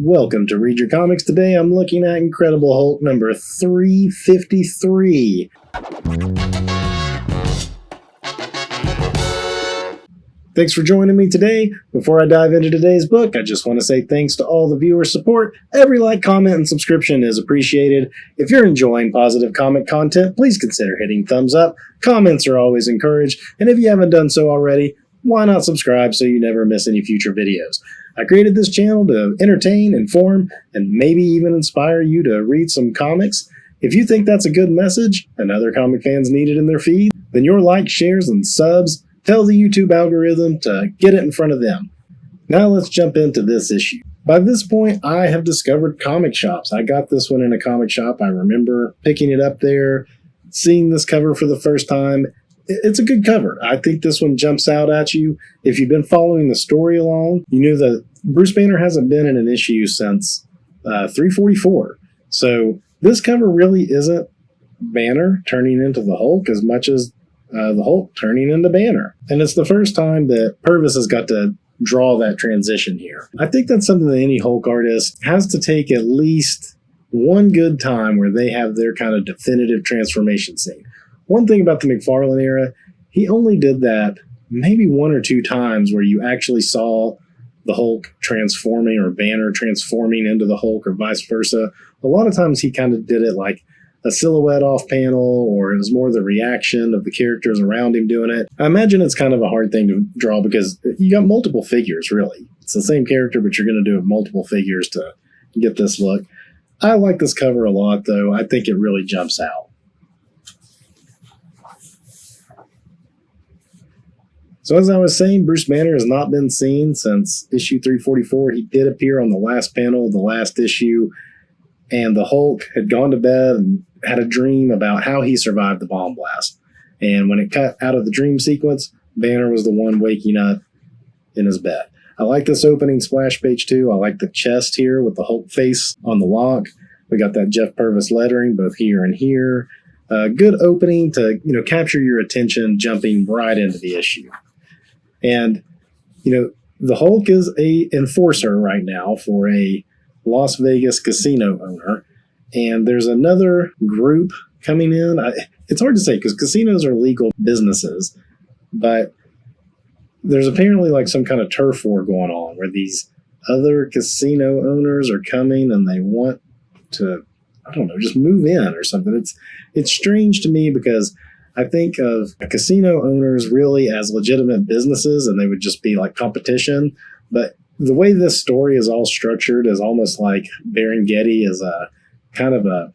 Welcome to Read Your Comics. Today I'm looking at Incredible Hulk number 353. Thanks for joining me today. Before I dive into today's book, I just want to say thanks to all the viewer support. Every like, comment, and subscription is appreciated. If you're enjoying positive comic content, please consider hitting thumbs up. Comments are always encouraged, and if you haven't done so already, why not subscribe so you never miss any future videos? I created this channel to entertain, inform, and maybe even inspire you to read some comics. If you think that's a good message and other comic fans need it in their feed, then your likes, shares, and subs tell the YouTube algorithm to get it in front of them. Now let's jump into this issue. By this point, I have discovered comic shops. I got this one in a comic shop. I remember picking it up there, seeing this cover for the first time. It's a good cover. I think this one jumps out at you. If you've been following the story along, you knew that Bruce Banner hasn't been in an issue since 344. So this cover really isn't Banner turning into the Hulk as much as the Hulk turning into Banner. And it's the first time that Purvis has got to draw that transition here. I think that's something that any Hulk artist has to take at least one good time where they have their kind of definitive transformation scene. One thing about the McFarlane era, he only did that maybe one or two times where you actually saw the Hulk transforming or Banner transforming into the Hulk or vice versa. A lot of times he kind of did it like a silhouette off panel, or it was more the reaction of the characters around him doing it. I imagine it's kind of a hard thing to draw because you got multiple figures, really. It's the same character, but you're going to do it multiple figures to get this look. I like this cover a lot, though. I think it really jumps out. So as I was saying, Bruce Banner has not been seen since issue 344. He did appear on the last panel of the last issue, and the Hulk had gone to bed and had a dream about how he survived the bomb blast. And when it cut out of the dream sequence, Banner was the one waking up in his bed. I like this opening splash page too. I like the chest here with the Hulk face on the lock. We got that Jeff Purvis lettering both here and here. Good opening to capture your attention jumping right into the issue. And, the Hulk is a enforcer right now for a Las Vegas casino owner. And there's another group coming in. It's hard to say because casinos are legal businesses. But there's apparently like some kind of turf war going on where these other casino owners are coming and they want to, just move in or something. It's strange to me because I think of casino owners really as legitimate businesses and they would just be like competition. But the way this story is all structured is almost like Baron Getty is a kind of a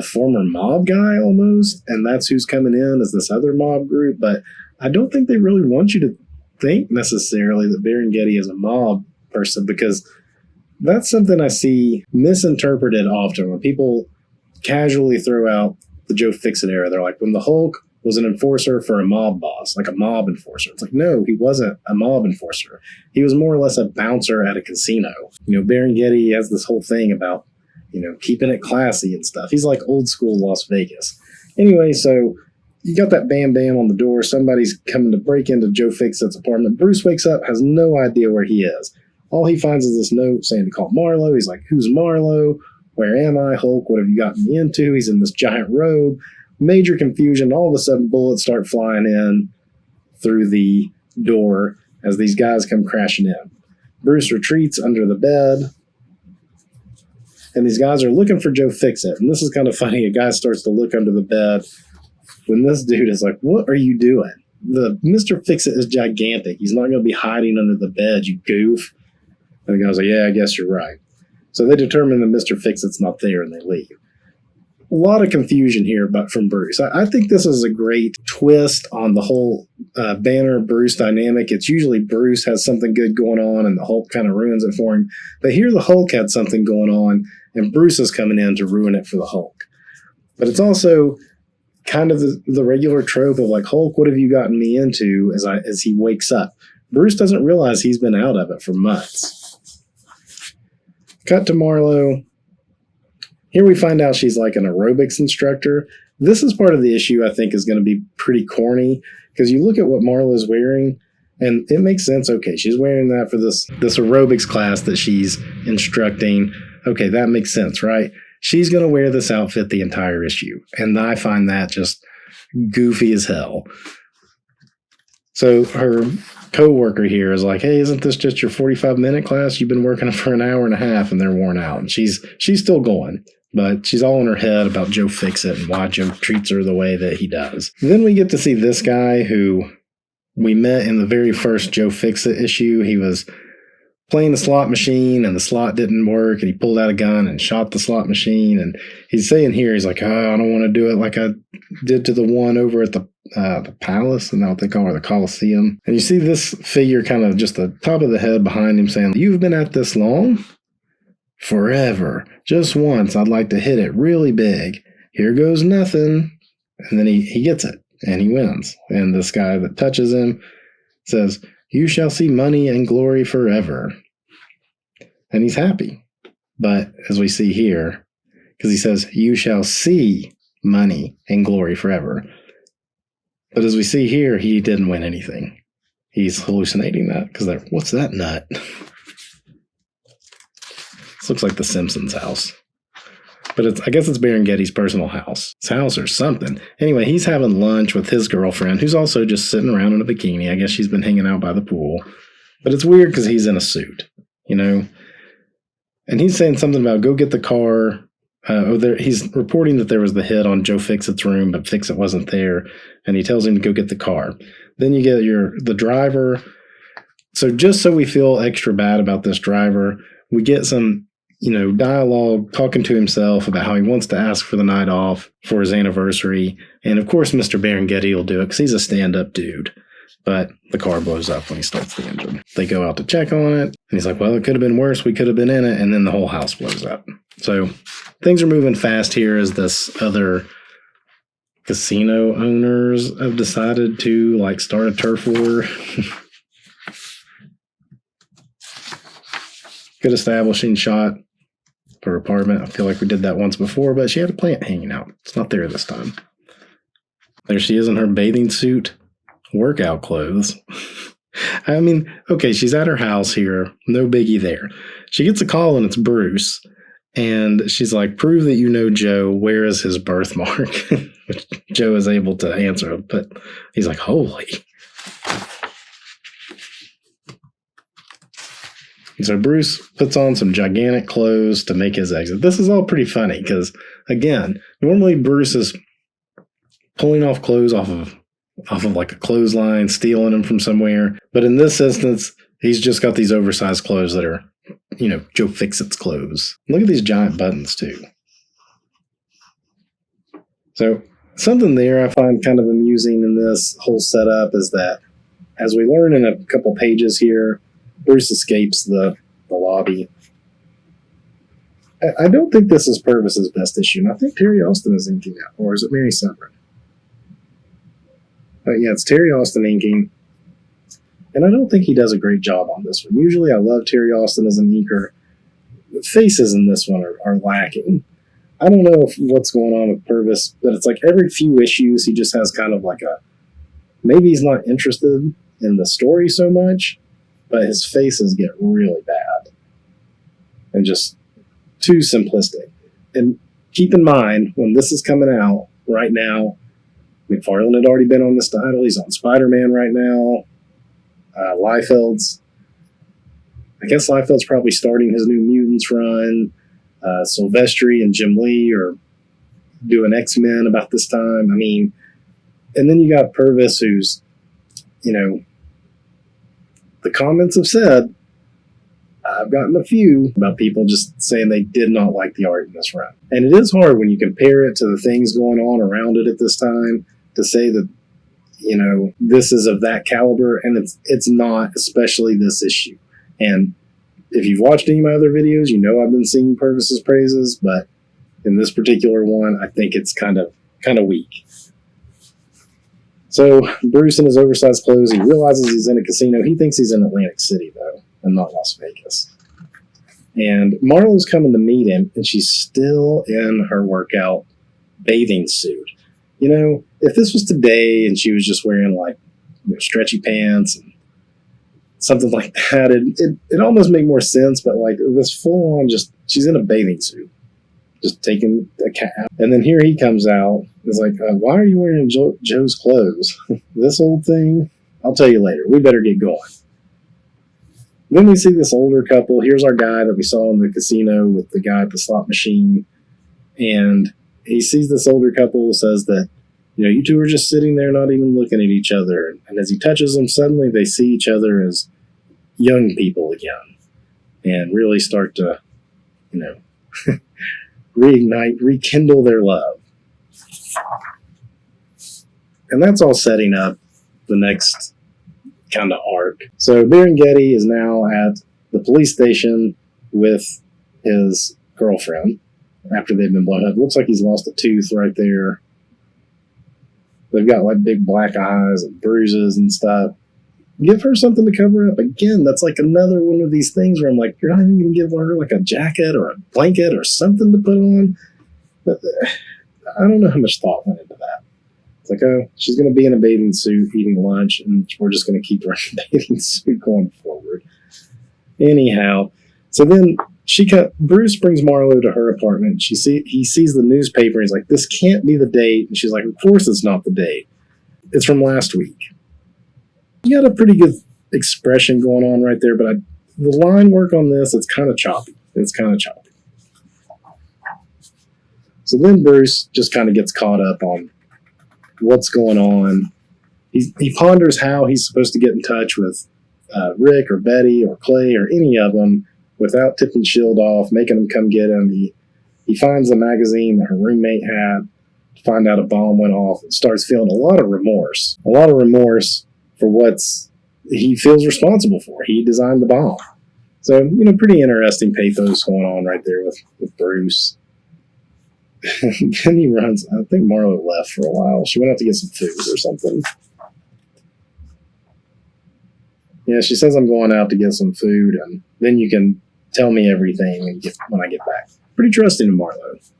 former mob guy almost. And that's who's coming in as this other mob group. But I don't think they really want you to think necessarily that Baron Getty is a mob person, because that's something I see misinterpreted often when people casually throw out the Joe Fixit era. They're like, when the Hulk was an enforcer for a mob boss, like a mob enforcer. It's like, no, he wasn't a mob enforcer. He was more or less a bouncer at a casino. Baron Getty has this whole thing about, keeping it classy and stuff. He's like old school Las Vegas. Anyway, so you got that bam bam on the door. Somebody's coming to break into Joe Fixit's apartment. Bruce wakes up, has no idea where he is. All he finds is this note saying to call Marlowe. He's like, who's Marlowe? Where am I, Hulk? What have you gotten me into? He's in this giant robe. Major confusion. All of a sudden, bullets start flying in through the door as these guys come crashing in. Bruce retreats under the bed, and these guys are looking for Joe Fixit. And this is kind of funny. A guy starts to look under the bed when this dude is like, what are you doing? The Mr. Fixit is gigantic. He's not going to be hiding under the bed, you goof. And the guy's like, yeah, I guess you're right. So they determine that Mr. Fixit's not there and they leave. A lot of confusion here but from Bruce. I think this is a great twist on the whole Banner-Bruce dynamic. It's usually Bruce has something good going on and the Hulk kind of ruins it for him. But here the Hulk had something going on and Bruce is coming in to ruin it for the Hulk. But it's also kind of the regular trope of like, Hulk, what have you gotten me into as he wakes up? Bruce doesn't realize he's been out of it for months. Cut to Marlowe. Here we find out she's like an aerobics instructor. This is part of the issue I think is going to be pretty corny because you look at what Marlowe's wearing And it makes sense. Okay, she's wearing that for this aerobics class that she's instructing. Okay, that makes sense, right? She's going to wear this outfit the entire issue. And I find that just goofy as hell. So her co-worker here is like, hey, isn't this just your 45-minute class? You've been working for an hour and a half and they're worn out. And she's still going, but she's all in her head about Joe Fixit and why Joe treats her the way that he does. And then we get to see this guy who we met in the very first Joe Fixit issue. He was playing the slot machine and the slot didn't work and he pulled out a gun and shot the slot machine. And he's saying here, he's like, oh, I don't want to do it like I did to the one over at the palace, and now what they call it, the Coliseum. And you see this figure kind of just the top of the head behind him saying, you've been at this long? Forever. Just once, I'd like to hit it really big. Here goes nothing. And then he gets it and he wins. And this guy that touches him says, you shall see money and glory forever. And he's happy. But as we see here, because he says, you shall see money and glory forever. But as we see here, he didn't win anything. He's hallucinating that because what's that nut? This looks like the Simpsons house. But I guess it's Berenghetti's personal house. His house or something. Anyway, he's having lunch with his girlfriend, who's also just sitting around in a bikini. I guess she's been hanging out by the pool. But it's weird because he's in a suit, you know? And he's saying something about go get the car. He's reporting that there was the hit on Joe Fixit's room, but Fixit wasn't there. And he tells him to go get the car. Then you get the driver. So just so we feel extra bad about this driver, we get some, dialogue talking to himself about how he wants to ask for the night off for his anniversary. And of course, Mr. Berenghetti will do it because he's a stand-up dude. But the car blows up when he starts the engine. They go out to check on it. And he's like, well, it could have been worse. We could have been in it. And then the whole house blows up. So things are moving fast here as this other casino owners have decided to start a turf war. Good establishing shot for her apartment. I feel like we did that once before, but she had a plant hanging out. It's not there this time. There she is in her bathing suit. Workout clothes. I mean, okay, she's at her house here. No biggie there. She gets a call and it's Bruce. And she's like, prove that you know Joe. Where is his birthmark? Which Joe is able to answer. But he's like, holy. And so Bruce puts on some gigantic clothes to make his exit. This is all pretty funny because, again, normally Bruce is pulling off clothes off of like a clothesline, stealing them from somewhere. But in this instance, he's just got these oversized clothes that are, Joe Fixit's clothes. Look at these giant buttons, too. So something there I find kind of amusing in this whole setup is that, as we learn in a couple pages here, Bruce escapes the lobby. I don't think this is Purvis's best issue, and I think Terry Austin is inking that, or is it Mary Severin? Yeah, it's Terry Austin inking, and I don't think he does a great job on this one. Usually I love Terry Austin as an inker. The faces in this one are lacking. I don't know what's going on with Purvis, but it's like every few issues he just has kind of like maybe he's not interested in the story so much, but his faces get really bad and just too simplistic. And keep in mind, when this is coming out right now, McFarlane had already been on this title. He's on Spider-Man right now. Liefeld's probably starting his New Mutants run. Silvestri and Jim Lee are doing X-Men about this time. I mean, and then you got Purvis, who's, the comments have said, I've gotten a few about people just saying they did not like the art in this run. And it is hard when you compare it to the things going on around it at this time to say that, this is of that caliber, and it's not, especially this issue. And if you've watched any of my other videos, I've been singing Purvis's praises, but in this particular one, I think it's kind of weak. So Bruce in his oversized clothes, he realizes he's in a casino. He thinks he's in Atlantic City, though, and not Las Vegas. And Marlo's coming to meet him, and she's still in her workout bathing suit. If this was today and she was just wearing stretchy pants and something like that. It almost made more sense, but like this full on just, she's in a bathing suit, just taking a cab. And then here he comes out. It's like, why are you wearing Joe's clothes? This old thing? I'll tell you later. We better get going. Then we see this older couple. Here's our guy that we saw in the casino with the guy at the slot machine. And he sees this older couple, says that, you two are just sitting there not even looking at each other. And as he touches them, suddenly they see each other as young people again and really start to, rekindle their love. And that's all setting up the next kind of arc. So Berengetti is now at the police station with his girlfriend after they've been blown up. Looks like he's lost a tooth right there. They've got like big black eyes and bruises and stuff. Give her something to cover up. Again, that's like another one of these things where I'm like, you're not even going to give her like a jacket or a blanket or something to put on. But I don't know how much thought went into that. It's like, oh, she's going to be in a bathing suit eating lunch, and we're just going to keep her in a bathing suit going forward. Anyhow, so then Bruce brings Marlo to her apartment. He sees the newspaper. And he's like, this can't be the date. And she's like, of course it's not the date. It's from last week. You got a pretty good expression going on right there, but the line work on this, it's kind of choppy. So then Bruce just kind of gets caught up on what's going on. He ponders how he's supposed to get in touch with Rick or Betty or Clay or any of them without tipping Shield off, making them come get him. He finds the magazine that her roommate had to find out a bomb went off and starts feeling a lot of remorse for what's he feels responsible for. He designed the bomb. So, pretty interesting pathos going on right there with Bruce. Then he runs. I think Marlo left for a while. She went out to get some food or something. Yeah, she says, I'm going out to get some food, and then you can tell me everything when I get back. Pretty trusting of Marlo.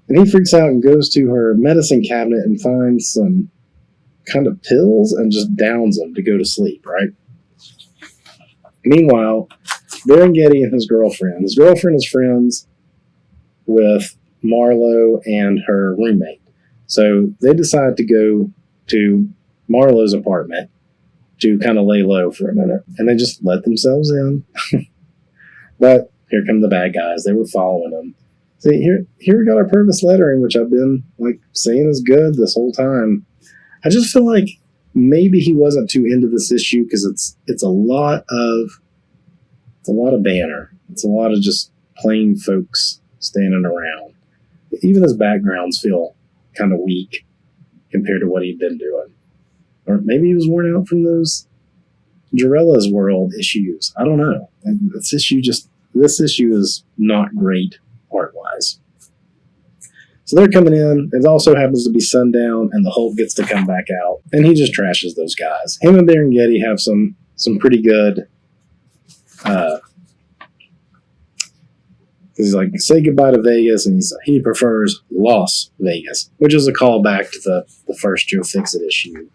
And he freaks out and goes to her medicine cabinet and finds some kind of pills and just downs them to go to sleep, right? Meanwhile, Berengetti and his girlfriend is friends with Marlo and her roommate. So they decide to go to Marlo's apartment to kind of lay low for a minute. And they just let themselves in. But here come the bad guys. They were following them. See, here we got our purpose lettering, which I've been saying is good this whole time. I just feel like maybe he wasn't too into this issue because it's a lot of banner. It's a lot of just plain folks standing around. Even his backgrounds feel kind of weak compared to what he'd been doing. Or maybe he was worn out from those Jarella's World issues. I don't know. And this issue is not great art-wise. So they're coming in. It also happens to be sundown, and the Hulk gets to come back out. And he just trashes those guys. Him and Berengetti have some pretty good... he's like, say goodbye to Vegas, and he prefers Las Vegas, which is a callback to the first Joe Fixit issue.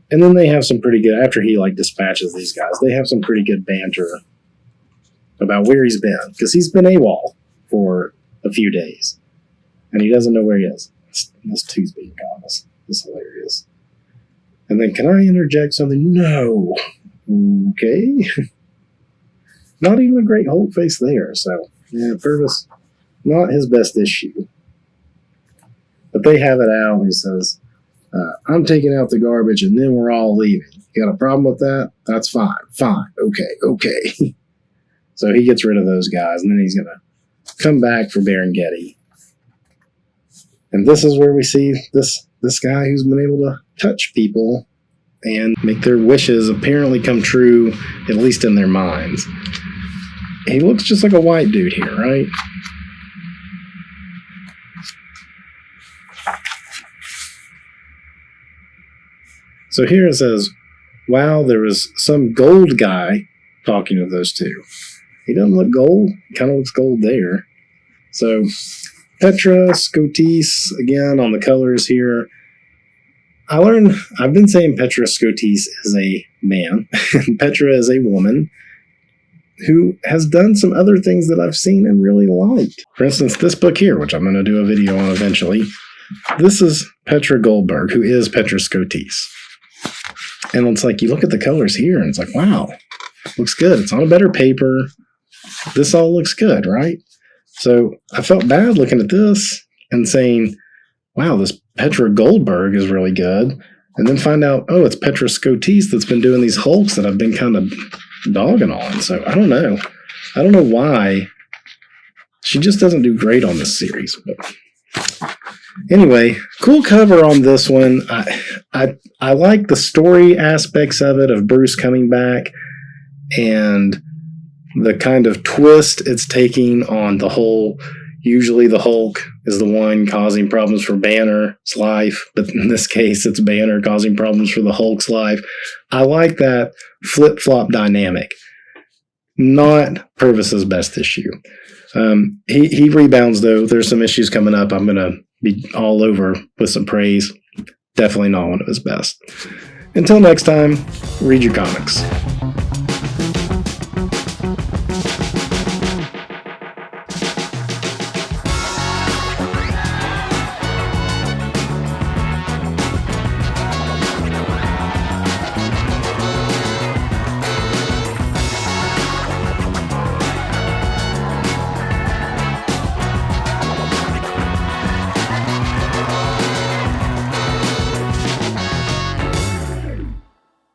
And then they have some pretty good, after he dispatches these guys, they have some pretty good banter about where he's been, because he's been AWOL for a few days, and he doesn't know where he is. This tooth being gone is hilarious. And then, can I interject something? No. Okay. Not even a great Hulk face there, so, yeah, Purvis, not his best issue. But they have it out, and he says, I'm taking out the garbage, and then we're all leaving. You got a problem with that? That's fine. Fine. Okay. So he gets rid of those guys, and then he's going to come back for Berengetti. And this is where we see this guy who's been able to touch people and make their wishes apparently come true, at least in their minds. He looks just like a white dude here, right? So here it says, wow, there was some gold guy talking to those two. He doesn't look gold. He kind of looks gold there. So Petra, Scotis, again, on the colors here. I've been saying Petra Scotese is a man, and Petra is a woman who has done some other things that I've seen and really liked. For instance, this book here, which I'm going to do a video on eventually, this is Petra Goldberg, who is Petra Scotese. And it's like, you look at the colors here, and it's like, wow, looks good. It's on a better paper. This all looks good, right? So I felt bad looking at this and saying, wow, this Petra Goldberg is really good. And then find out, oh, it's Petra Scotese that's been doing these Hulks that I've been kind of dogging on. So I don't know. I don't know why. She just doesn't do great on this series. But anyway, cool cover on this one. I like the story aspects of it, of Bruce coming back, and the kind of twist it's taking on the whole, usually the Hulk is the one causing problems for Banner's life, but in this case, it's Banner causing problems for the Hulk's life. I like that flip-flop dynamic. Not Purvis's best issue. He rebounds, though. There's some issues coming up. I'm going to be all over with some praise. Definitely not one of his best. Until next time, read your comics.